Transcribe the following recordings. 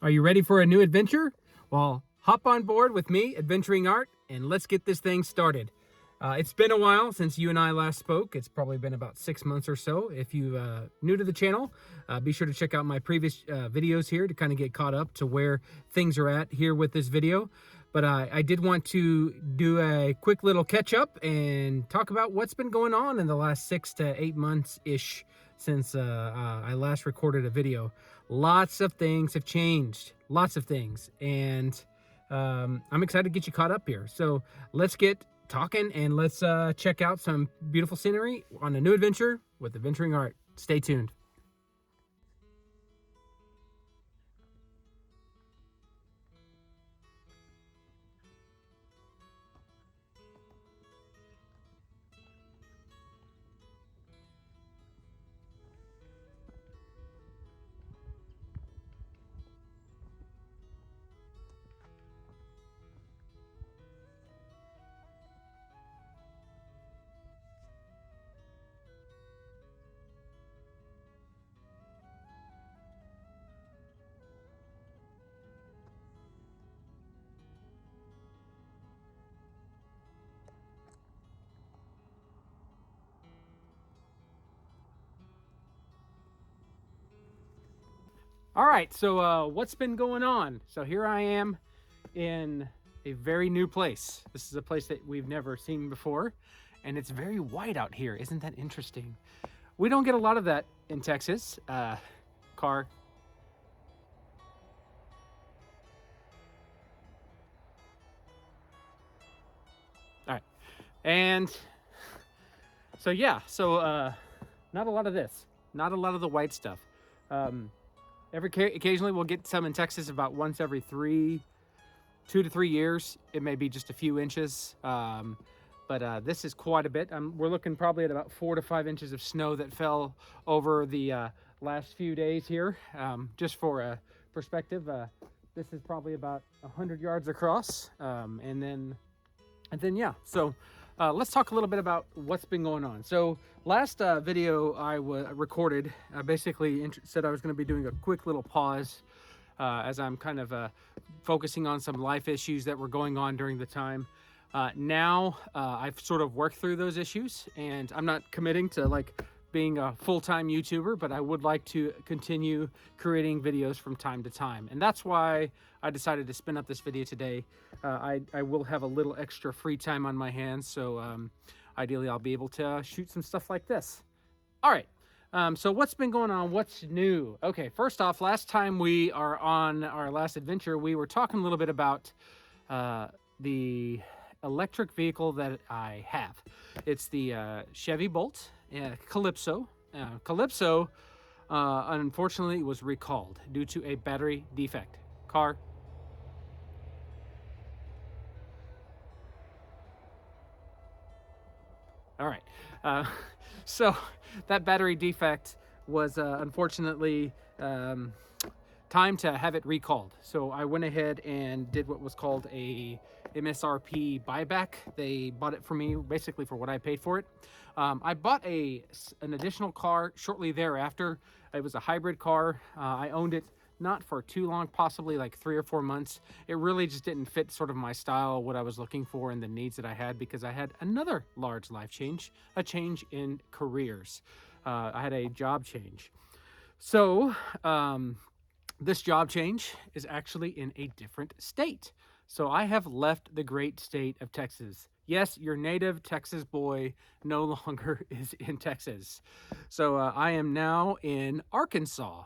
Are you ready for a new adventure? Well, hop on board with me, Adventuring Art, and let's get this thing started. It's been a while since you and I last spoke. It's probably been about 6 months or so. If you new to the channel, be sure to check out my previous videos here to kind of get caught up to where things are at here with this video. But I did want to do a quick little catch up and talk about what's been going on in the last 6 to 8 months-ish since I last recorded a video. Lots of things have changed, lots of things. And I'm excited to get you caught up here. So let's get talking and let's check out some beautiful scenery on a new adventure with Adventuring Art. Stay tuned. All right, so what's been going on? So here I am in a very new place. This is a place that we've never seen before, and it's very white out here. Isn't that interesting? We don't get a lot of that in Texas. Car. All right, and so yeah, so not a lot of this, not a lot of the white stuff. Occasionally we'll get some in Texas about once every 2 to 3 years. It may be just a few inches, but this is quite a bit. We're looking probably at about 4 to 5 inches of snow that fell over the last few days here. Just for a perspective, this is probably about 100 yards across, and then yeah. So let's talk a little bit about what's been going on. So last video I recorded, I basically said I was going to be doing a quick little pause as I'm kind of focusing on some life issues that were going on during the time. Now I've sort of worked through those issues, and I'm not committing to like being a full-time YouTuber, but I would like to continue creating videos from time to time. And that's why I decided to spin up this video today. I will have a little extra free time on my hands, so ideally I'll be able to shoot some stuff like this. All right, so what's been going on? What's new? Okay, first off, last time we are on our last adventure, we were talking a little bit about the electric vehicle that I have. It's the Chevy Bolt Calypso. Calypso unfortunately was recalled due to a battery defect. Car. All right. So that battery defect was unfortunately time to have it recalled. So I went ahead and did what was called a MSRP buyback. They bought it for me basically for what I paid for it. I bought an additional car shortly thereafter. It was a hybrid car. I owned it not for too long, possibly like 3 or 4 months. It really just didn't fit sort of my style, what I was looking for, and the needs that I had, because I had another large life change, a change in careers. I had a job change. So this job change is actually in a different state. So I have left the great state of Texas. Yes, your native Texas boy no longer is in Texas. So I am now in Arkansas.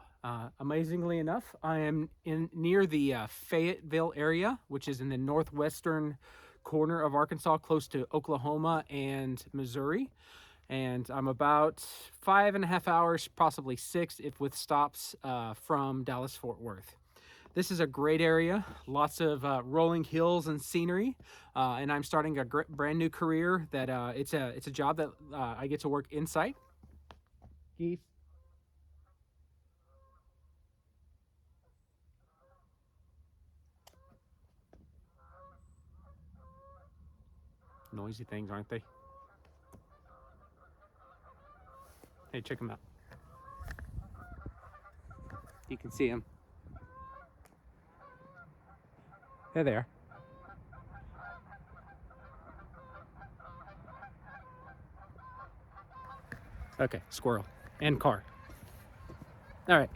Amazingly enough, I am near the Fayetteville area, which is in the northwestern corner of Arkansas, close to Oklahoma and Missouri. And I'm about 5.5 hours, possibly 6, if with stops, from Dallas-Fort Worth. This is a great area, lots of rolling hills and scenery, and I'm starting a brand new career that it's a job that I get to work inside. Geese. Noisy things, aren't they? Hey, check them out. You can see them. There they are. Okay, squirrel and car. All right.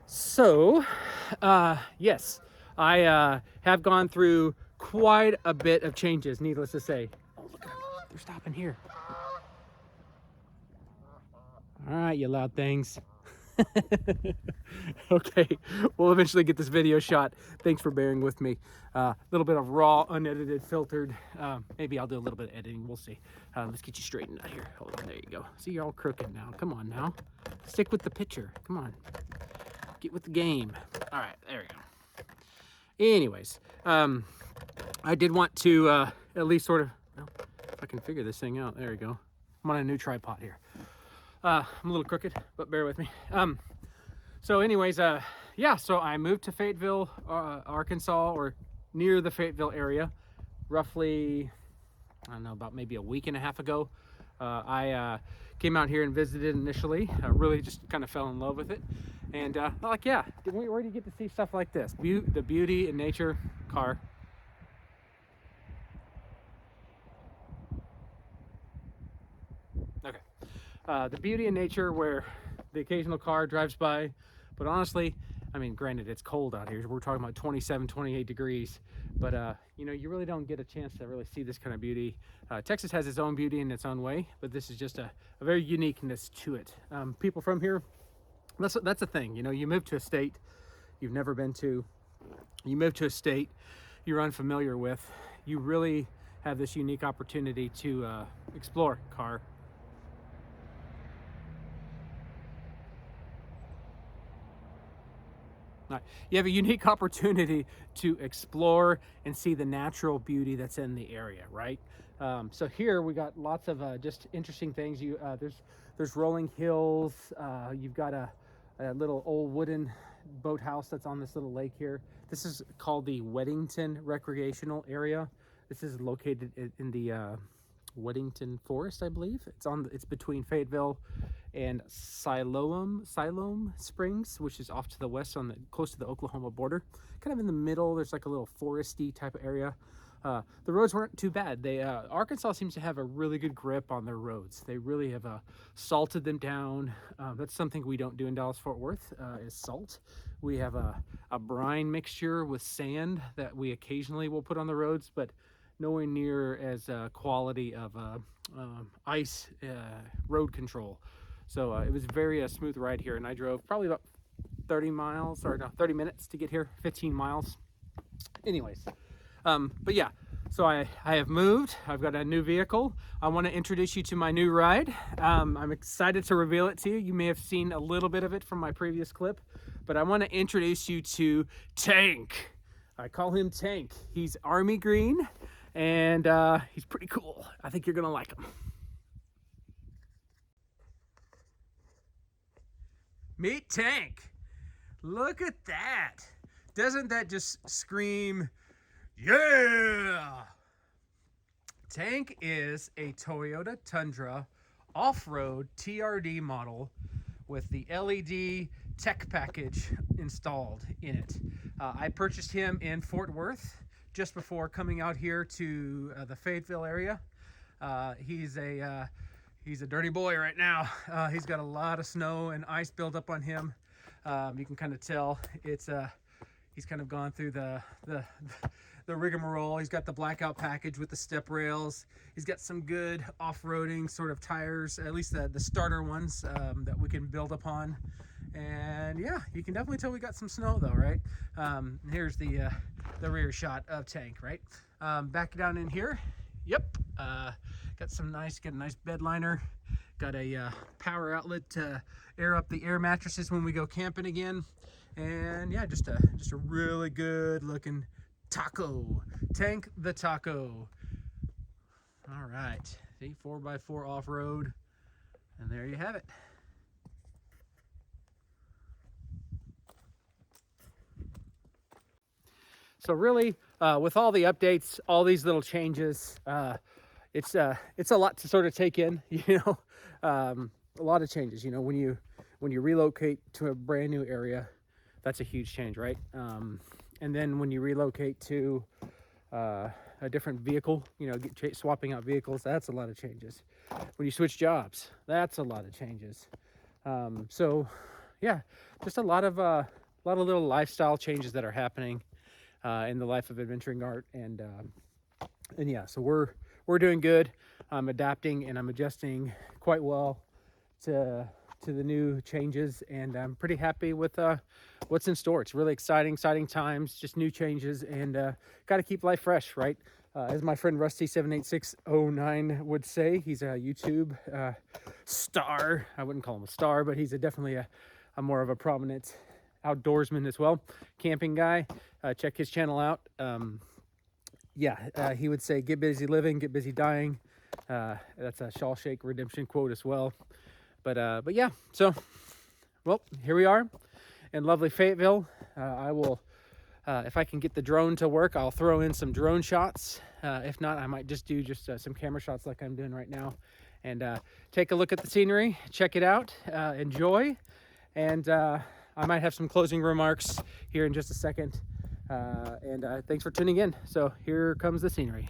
So, yes, I have gone through quite a bit of changes, needless to say. Oh, look at them. They're stopping here. All right, you loud things. Okay, we'll eventually get this video shot. Thanks for bearing with me. A little bit of raw, unedited, filtered. Maybe I'll do a little bit of editing. We'll see. Let's get you straightened out here. Hold on, there you go. See, you're all crooked now. Come on now. Stick with the picture. Come on. Get with the game. All right, there we go. Anyways, I did want to at least sort of, well, if I can figure this thing out. There we go. I'm on a new tripod here. I'm a little crooked, but bear with me. So anyways, yeah, so I moved to Fayetteville, Arkansas, or near the Fayetteville area, roughly, I don't know, about maybe a week and a half ago. I came out here and visited initially. I really just kind of fell in love with it. And like, yeah, where do you get to see stuff like this? The beauty in nature, car. Okay. The beauty in nature where the occasional car drives by, but honestly, I mean, granted, it's cold out here. We're talking about 27, 28 degrees, but you know, you really don't get a chance to really see this kind of beauty. Texas has its own beauty in its own way, but this is just a very uniqueness to it. People from here, that's the thing. You know, you move to a state you've never been to, you move to a state you're unfamiliar with, you really have this unique opportunity to explore car. You have a unique opportunity to explore and see the natural beauty that's in the area, right? So here we got lots of just interesting things. There's rolling hills. You've got a little old wooden boathouse that's on this little lake here. This is called the Weddington Recreational Area. This is located in the Weddington Forest, I believe. It's between Fayetteville and Siloam Springs, which is off to the west close to the Oklahoma border. Kind of in the middle, there's like a little foresty type of area. The roads weren't too bad. Arkansas seems to have a really good grip on their roads. They really have salted them down. That's something we don't do in Dallas-Fort Worth, is salt. We have a brine mixture with sand that we occasionally will put on the roads, but nowhere near as quality of ice road control. So it was very smooth ride here, and I drove probably about 30 minutes to get here, 15 miles. Anyways, but yeah, so I have moved. I've got a new vehicle. I want to introduce you to my new ride. I'm excited to reveal it to you. You may have seen a little bit of it from my previous clip, but I want to introduce you to Tank. I call him Tank. He's army green, and he's pretty cool. I think you're gonna like him. Meet Tank. Look at that. Doesn't that just scream, yeah? Tank is a Toyota Tundra off-road TRD model with the LED tech package installed in it. I purchased him in Fort Worth just before coming out here to the Fayetteville area. He's a dirty boy right now. He's got a lot of snow and ice built up on him. You can kind of tell he's kind of gone through the rigmarole. He's got the blackout package with the step rails. He's got some good off-roading sort of tires, at least the starter ones that we can build upon. And yeah, you can definitely tell we got some snow though, right? Here's the rear shot of Tank, right? Back down in here. Yep. Got a nice bed liner. Got a power outlet to air up the air mattresses when we go camping again. And yeah, just a really good looking taco. Tank the Taco. All right, see, 4x4 off-road, and there you have it. So really, with all the updates, all these little changes, it's a lot to sort of take in, you know. A lot of changes, you know, when you relocate to a brand new area, that's a huge change, right? And then when you relocate to a different vehicle, swapping out vehicles, that's a lot of changes. When you switch jobs, that's a lot of changes. So yeah, just a lot of little lifestyle changes that are happening in the life of adventuring art. And yeah, so we're doing good. I'm adapting and I'm adjusting quite well to the new changes, and I'm pretty happy with what's in store. It's really exciting times, just new changes, and got to keep life fresh, right? As my friend Rusty78609 would say, he's a YouTube star. I wouldn't call him a star, but he's definitely a more of a prominent outdoorsman as well, camping guy. Check his channel out. He would say, get busy living, get busy dying. That's a Shawshank Redemption quote as well. But yeah, so, well, here we are in lovely Fayetteville. I will, if I can get the drone to work, I'll throw in some drone shots. If not, I might just do some camera shots like I'm doing right now, and take a look at the scenery, check it out, enjoy, and I might have some closing remarks here in just a second. And thanks for tuning in. So here comes the scenery.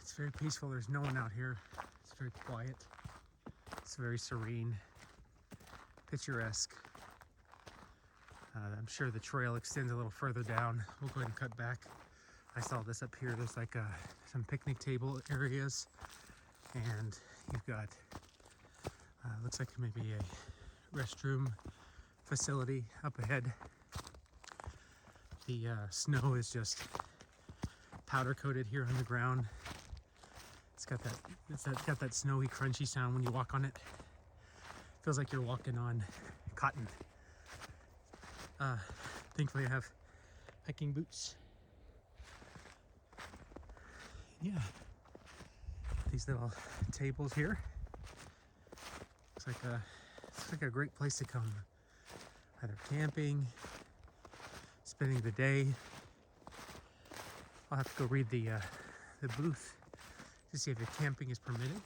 It's very peaceful. There's no one out here. It's very quiet. It's very serene, picturesque. I'm sure the trail extends a little further down. We'll go ahead and cut back. I saw this up here. There's like some picnic table areas, and you've got looks like maybe a restroom facility up ahead. The snow is just powder coated here on the ground. It's got that snowy, crunchy sound when you walk on it. Feels like you're walking on cotton. Thankfully I have hiking boots. Yeah, these little tables here. Looks like a great place to come. Either camping, spending the day. I'll have to go read the booth to see if the camping is permitted.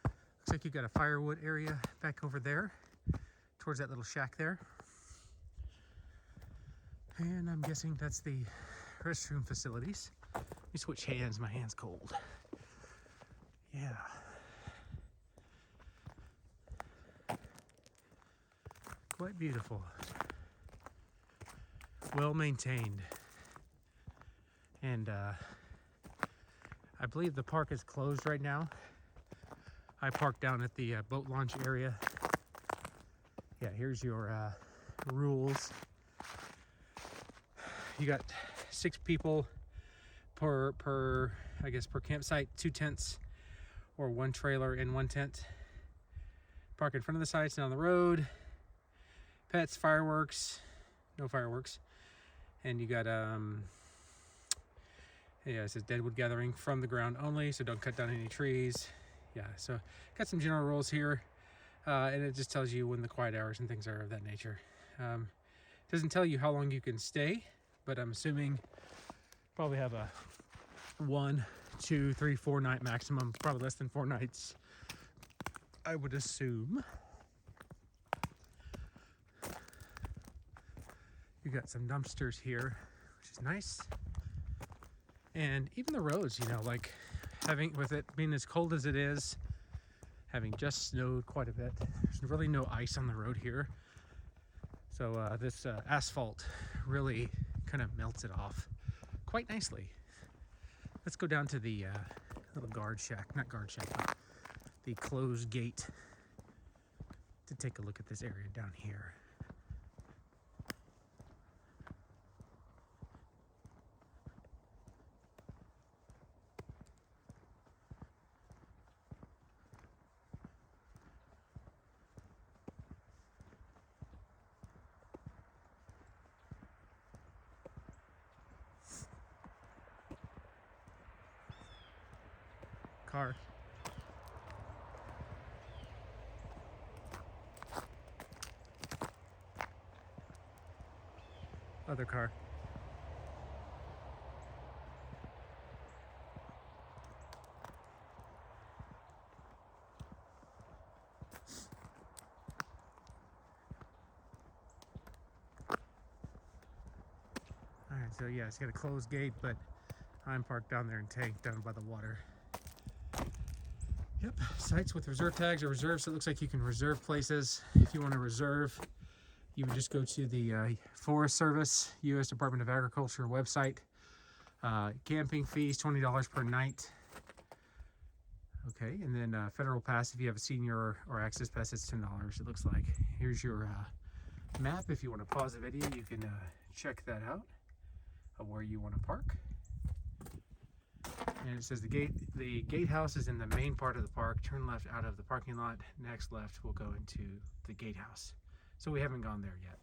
Looks like you've got a firewood area back over there, towards that little shack there. And I'm guessing that's the restroom facilities. Let me switch hands, my hand's cold. Yeah. Quite beautiful. Well maintained. And I believe the park is closed right now. I parked down at the boat launch area. Yeah, here's your rules. You got 6 people per campsite, 2 tents or 1 trailer and 1 tent. park in front of the sites, down the road. Pets, fireworks, no fireworks. And you got, yeah, it says deadwood gathering from the ground only, so don't cut down any trees. Yeah, so got some general rules here. And it just tells you when the quiet hours and things are of that nature. Doesn't tell you how long you can stay, but I'm assuming probably have a 1, 2, 3, 4 night maximum, probably less than 4 nights, I would assume. You got some dumpsters here, which is nice. And even the roads, you know, like having, with it being as cold as it is, having just snowed quite a bit, there's really no ice on the road here. So this asphalt really kind of melts it off quite nicely. Let's go down to the little guard shack, not guard shack, but the closed gate to take a look at this area down here. Car. Other car. All right, so yeah, it's got a closed gate, but I'm parked down there in tank down by the water. Yep, sites with reserve tags are reserved, so it looks like you can reserve places. If you want to reserve, you would just go to the Forest Service, U.S. Department of Agriculture website. Camping fees, $20 per night. Okay, and then federal pass, if you have a senior or access pass, it's $10, it looks like. Here's your map. If you want to pause the video, you can check that out of where you want to park. And it says the gatehouse is in the main part of the park. Turn left out of the parking lot. Next left will go into the gatehouse. So we haven't gone there yet.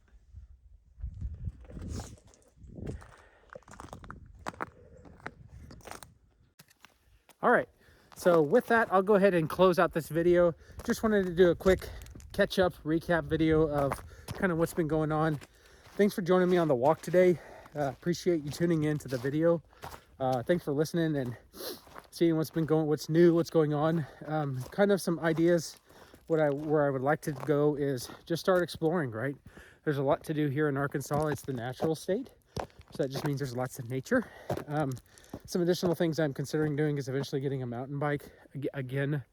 All right, so with that, I'll go ahead and close out this video. Just wanted to do a quick catch-up recap video of kind of what's been going on. Thanks for joining me on the walk today. Appreciate you tuning in to the video. Thanks for listening and seeing what's been going, what's new, what's going on. Kind of some ideas. Where I would like to go is just start exploring, right? There's a lot to do here in Arkansas. It's the natural state. So that just means there's lots of nature. Some additional things I'm considering doing is eventually getting a mountain bike again,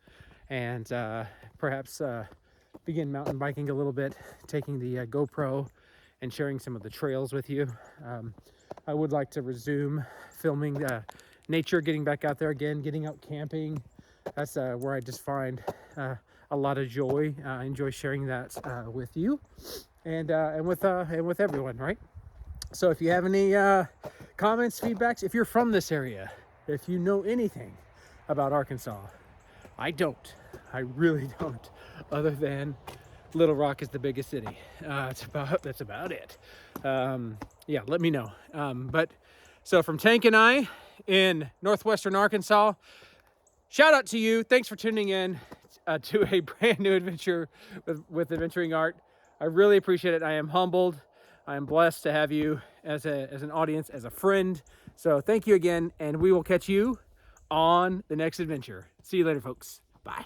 and perhaps begin mountain biking a little bit, taking the GoPro and sharing some of the trails with you. I would like to resume filming nature, getting back out there again, getting out camping. That's where I just find a lot of joy. I enjoy sharing that with you and with everyone, right? So if you have any comments, feedbacks, if you're from this area, if you know anything about Arkansas, I don't. I really don't. Other than Little Rock is the biggest city. That's about it. Yeah, let me know. But so from Tank and I in northwestern Arkansas, shout out to you. Thanks for tuning in to a brand new adventure with Adventuring Art. I really appreciate it. I am humbled. I am blessed to have you as an audience, as a friend. So thank you again, and we will catch you on the next adventure. See you later, folks. Bye.